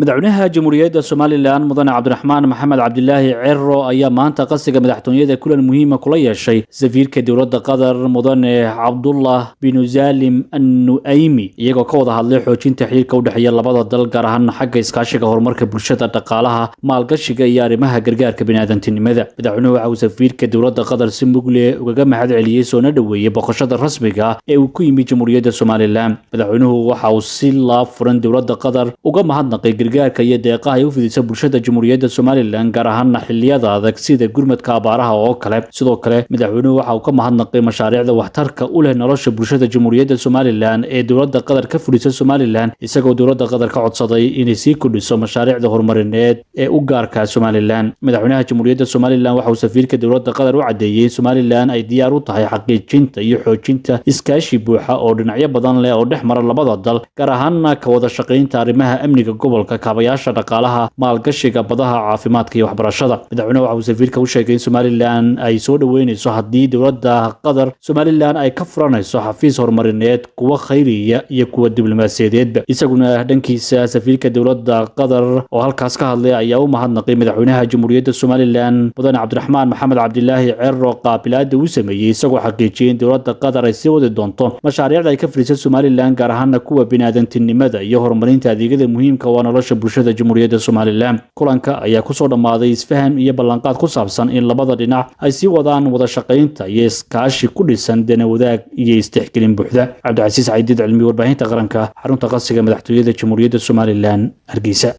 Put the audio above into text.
madaxweynaha jamhuuriyadda Soomaaliland mudane Cabdiraxmaan Maxamed Cabdilaahi Cirro ayaa maanta qasiga madaxtooyada kulan muhiim ah kula yeeshay safiirka dowladda Qatar mudane Cabdullah bin Salim An-Nuaimi iyagoo ka wada hadlay xoojinta xiriirka u dhexeeya labada dal gaar ahaan xagga iskaashiga horumarka bulshada dhaqaalaha maalgashiga iyo arrimaha gargaarka bini'aadantinimada madaxweynuhu waxa uu safiirka dowladda Qatar si mugle uga mahad celiyay soo dhaweeyay boqoshada rasmiga ah ee uu ku yimid jamhuuriyadda Soomaaliland madaxweynuhu waxa uu si la furan dowladda Qatar uga mahadnaqay gargaarka iyo deeqaha ay u fidisay bulshada jamhuuriyadda Soomaaliland gaar ahaan xilliyada adag sida gurmadka abaaraha oo kale sidoo kale madaxweynuhu waxa uu ka mahadnaqay mashaariicda waxtarka u leh nolosha bulshada jamhuuriyadda Soomaaliland ee dowladda Qatar ka fulisay Soomaaliland isagoo dowladda Qatar ka codsaday inay sii kordhiso mashaariicda horumarineed ee u gaarka Soomaaliland madaxweynaha jamhuuriyadda Soomaaliland waxa uu safiirka dowladda Qatar u cadeeyay Soomaaliland ay diyaar u tahay xaqiijinta iyo xoojinta iskaashi buuxa oo dhinacyo badan leh oo dhex mara labada dal gaar ahaan ka wada shaqeynta arrimaha amniga gobolka kaabayaasha dhaqaalaha maalgashiga badaha caafimaadka iyo waxbarashada madaxweynaha waxa uu safiirka u sheegay in Soomaaliland ay soo dhaweynayso haddii dowladda Qatar Soomaaliland ay ka furanayso xafiis horumarineed kuwa khayriya iyo kuwa diblomaasiyadeedba isaguna dhankiisa safiirka dowladda Qatar oo halkaas ka hadlay ayaa u mahadnaqay madaxweynaha jamhuuriyadda Soomaaliland mudane Cabdiraxmaan Maxamed Cabdilaahi Cirro qaabilaada uu sameeyay isagoo xaqiijiyay in dowladda Qatar ay sii wadi doonto mashaariicda ay ka fulisay Soomaaliland gaar ahaan kuwa bini'aadantinimada iyo horumarinta adeegyada muhiimka ah nolosha bulshada jamhuuriyadda Soomaaliland kulanka ayaa ku soo dhamaaday isfahan iyo ballanqaad ku saabsan in labada dhinac ay sii wadaan wada shaqeynta iyo iskaashi ku dhisan dana wadaag iyo istixgelin buuxda Cabdicasiis Caydid cilmi warbaahinta qaranka xarunta qasiga madaxtooyada jamhuuriyadda Soomaaliland Hargeysa